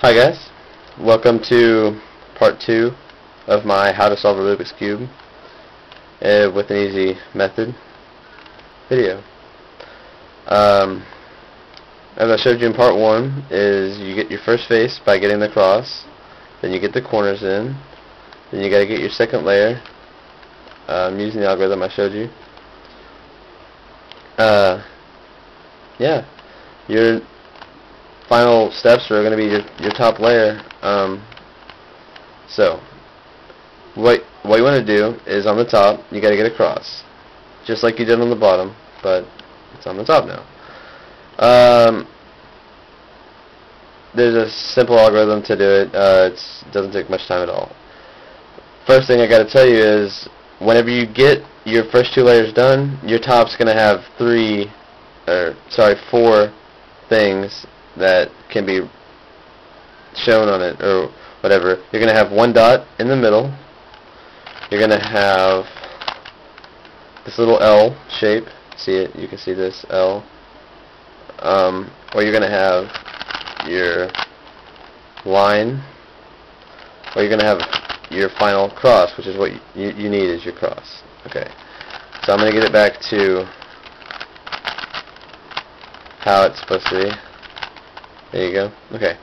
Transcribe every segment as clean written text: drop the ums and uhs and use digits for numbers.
Hi guys, welcome to part 2 of my how to solve a Rubik's Cube with an easy method video. As I showed you in part 1, is you get your first face by getting the cross, then you get the corners in, then you got to get your second layer using the algorithm I showed you. Yeah, your final steps are going to be your top layer. So what you want to do is on the top you got to get a cross, just like you did on the bottom, but it's on the top now. There's a simple algorithm to do it. It doesn't take much time at all. First thing I got to tell you is whenever you get your first 2 layers done, your top's going to have 4 things that can be shown on it, or whatever. You're going to have 1 dot in the middle. You're going to have this little L shape. See it? You can see this L. Or you're going to have your line. Or you're going to have your final cross, which is what you need is your cross. Okay. So I'm going to get it back to how it's supposed to be. There you go. Okay.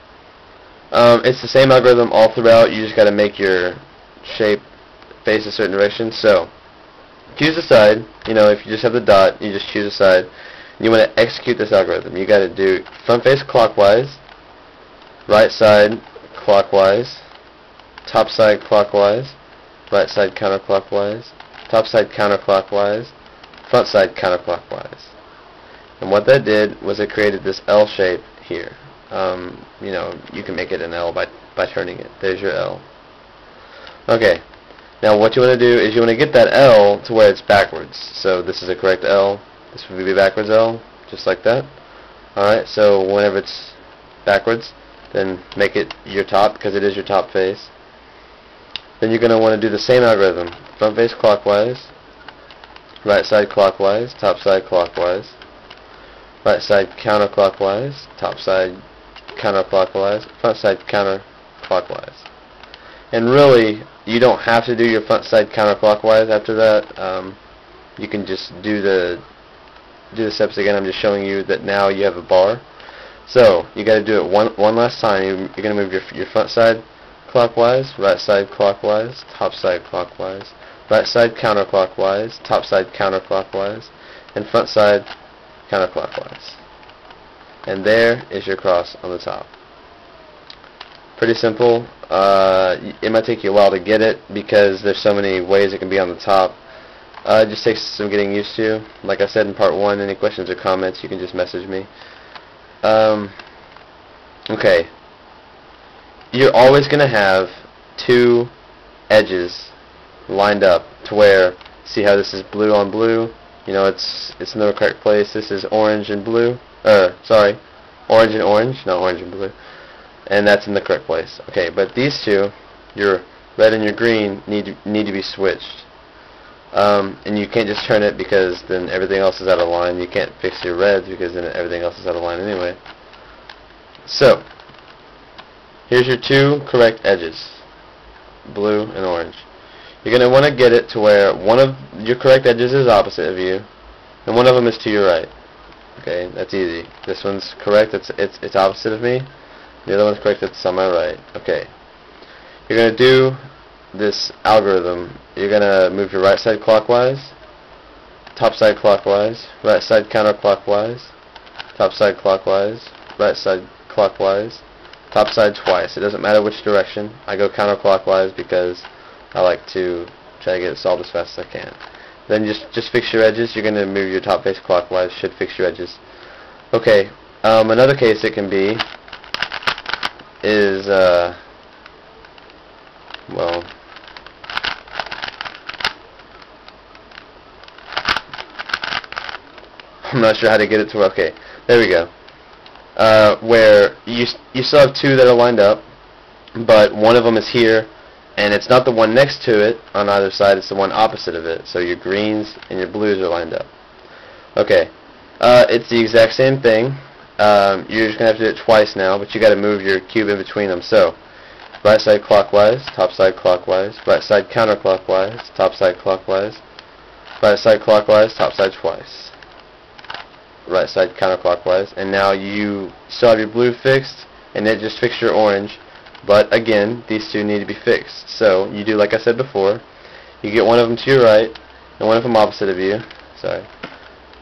It's the same algorithm all throughout. You just got to make your shape face a certain direction. So choose a side. You know, if you just have the dot, you just choose a side. You want to execute this algorithm. You got to do front face clockwise, right side clockwise, top side clockwise, right side counterclockwise, top side counterclockwise, front side counterclockwise. And what that did was it created this L shape here. You know, you can make it an L by turning it. There's your L. Okay. Now what you want to do is you want to get that L to where it's backwards. So this is a correct L. This would be backwards L, just like that. Alright, so whenever it's backwards, then make it your top, because it is your top face. Then you're going to want to do the same algorithm. Front face clockwise, right side clockwise, top side clockwise, right side counterclockwise, top side counterclockwise, front side counterclockwise. And really, you don't have to do your front side counterclockwise after that. You can just do the steps again. I'm just showing you that now you have a bar. So you got to do it one last time. You're going to move your front side clockwise, right side clockwise, top side clockwise, right side counterclockwise, top side counterclockwise, and front side counterclockwise. And there is your cross on the top. Pretty simple. It might take you a while to get it because there's so many ways it can be on the top. It just takes some getting used to. Like I said in part 1, any questions or comments, you can just message me. Okay. You're always going to have 2 edges lined up to where, see how this is blue on blue? You know, it's in the correct place. This is orange and blue. Orange and orange, not orange and blue. And that's in the correct place. Okay, but these 2, your red and your green, need to be switched. And you can't just turn it because then everything else is out of line. You can't fix your reds because then everything else is out of line anyway. So, here's your 2 correct edges, blue and orange. You're going to want to get it to where one of your correct edges is opposite of you, and one of them is to your right. Okay, that's easy. This one's correct, it's opposite of me. The other one's correct, it's on my right. Okay. You're going to do this algorithm. You're going to move your right side clockwise, top side clockwise, right side counterclockwise, top side clockwise, right side clockwise, top side twice. It doesn't matter which direction. I go counterclockwise because I like to try to get it solved as fast as I can. Then just fix your edges. You're going to move your top face clockwise. Should fix your edges. Okay. Another case it can be is well, I'm not sure how to get it to work. Okay, there we go. Where you still have 2 that are lined up, but one of them is here, and it's not the one next to it on either side, it's the one opposite of it. So your greens and your blues are lined up. Okay, it's the exact same thing. you're just going to have to do it twice now, but you got to move your cube in between them. So, right side clockwise, top side clockwise, right side counterclockwise, top side clockwise, right side clockwise, top side twice, right side counterclockwise, and now you still have your blue fixed, and it just fixed your orange, but again, these two need to be fixed. So, you do like I said before, you get one of them to your right, and one of them opposite of you, sorry,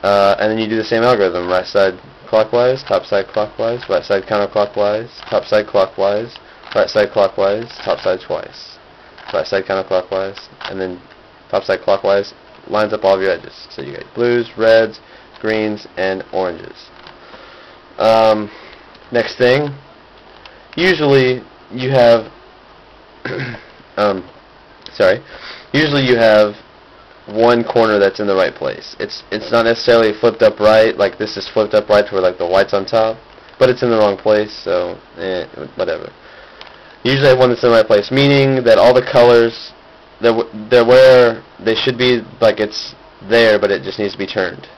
and then you do the same algorithm, right side clockwise, top side clockwise, right side counterclockwise, top side clockwise, right side clockwise, top side twice, right side counterclockwise, and then top side clockwise lines up all of your edges. So you got blues, reds, greens, and oranges. Next thing, usually you have usually you have one corner that's in the right place. It's not necessarily flipped up right, like this is flipped up right to where like the white's on top, but it's in the wrong place, so whatever. Usually I have one that's in the right place, meaning that all the colors, they're where they should be, like it's there, but it just needs to be turned.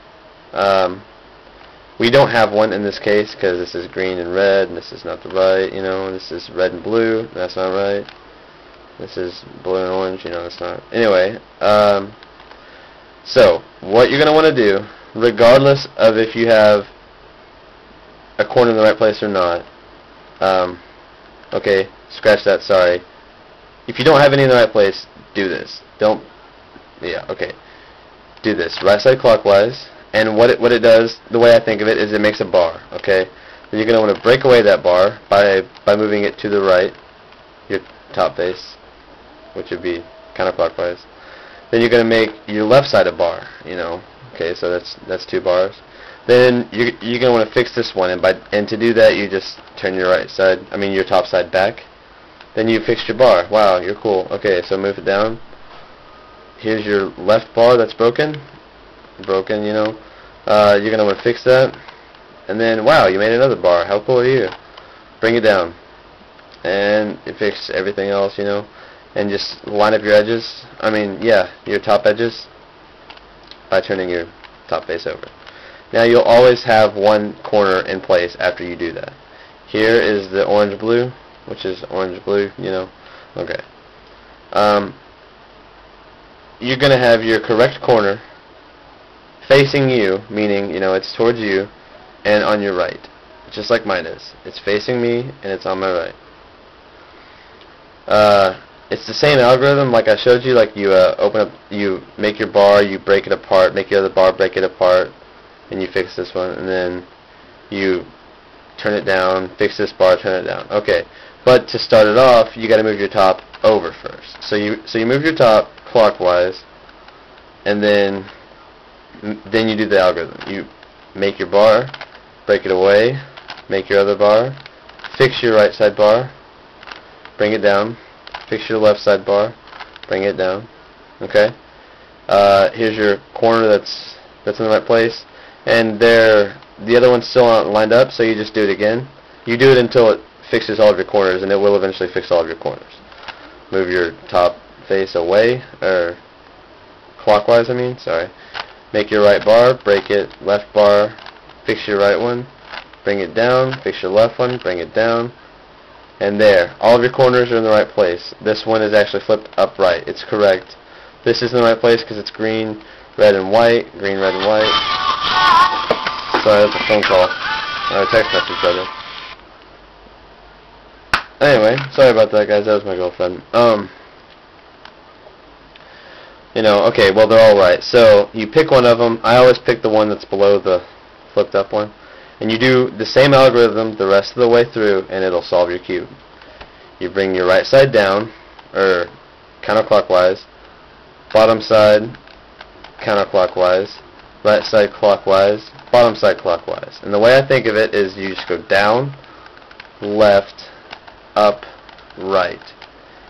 We don't have one in this case, because this is green and red, and this is not the right, this is red and blue, that's not right. This is blue and orange, that's not. Anyway, so, what you're going to want to do, regardless of if you have a corner in the right place or not, okay, scratch that, sorry. If you don't have any in the right place, do this. Do this, right side clockwise, and what it does, the way I think of it, is it makes a bar, okay? Then you're going to want to break away that bar by moving it to the right, your top face, which would be counterclockwise. Then you're going to make your left side a bar, okay, so that's 2 bars. Then you're going to want to fix this one, and to do that you just turn your your top side back. Then you fixed your bar. Wow, you're cool. Okay, so move it down. Here's your left bar that's broken. You're going to want to fix that. And then, wow, you made another bar. How cool are you? Bring it down. And it fixed everything else, and just line up your edges, your top edges, by turning your top face over. Now you'll always have one corner in place after you do that. Here is the orange-blue, which is orange-blue, okay. You're going to have your correct corner facing you, meaning, it's towards you, and on your right, just like mine is. It's facing me, and it's on my right. It's the same algorithm like I showed you, like you you make your bar, you break it apart, make your other bar, break it apart, and you fix this one, and then you turn it down, fix this bar, turn it down. Okay, but to start it off, you got to move your top over first. So you move your top clockwise, and then you do the algorithm. You make your bar, break it away, make your other bar, fix your right side bar, bring it down, fix your left side bar, bring it down. Okay. Here's your corner that's in the right place, and the other one's still not lined up, so you just do it again. You do it until it fixes all of your corners, and it will eventually fix all of your corners. Move your top face away, or clockwise, sorry. Make your right bar, break it, left bar, fix your right one, bring it down, fix your left one, bring it down. And there, all of your corners are in the right place. This one is actually flipped upright. It's correct. This is in the right place because it's green, red, and white. Green, red, and white. Sorry, that's a phone call. Or a text message, rather. Anyway, sorry about that, guys. That was my girlfriend. Okay, well, they're all right. So, you pick one of them. I always pick the one that's below the flipped up one. And you do the same algorithm the rest of the way through, and it'll solve your cube. You bring your right side down, or counterclockwise, bottom side counterclockwise, right side clockwise, bottom side clockwise. And the way I think of it is you just go down, left, up, right.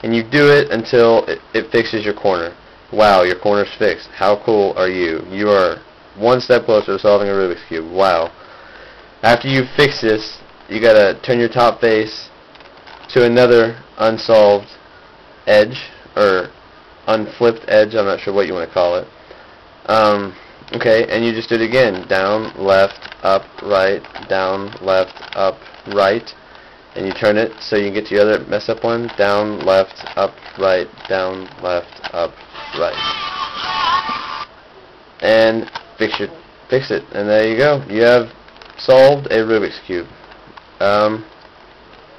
And you do it until it fixes your corner. Wow, your corner's fixed. How cool are you? You are one step closer to solving a Rubik's Cube. Wow. After you fix this, you gotta turn your top face to another unsolved edge, or unflipped edge, I'm not sure what you want to call it. Okay, and you just do it again. Down, left, up, right, down, left, up, right. And you turn it so you get to the other mess up one. Down, left, up, right, down, left, up, right. And fix it. And there you go. You have solved a Rubik's Cube.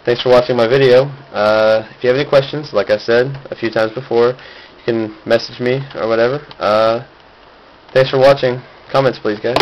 Thanks for watching my video. If you have any questions, like I said a few times before, you can message me or whatever. Thanks for watching. Comments, please, guys.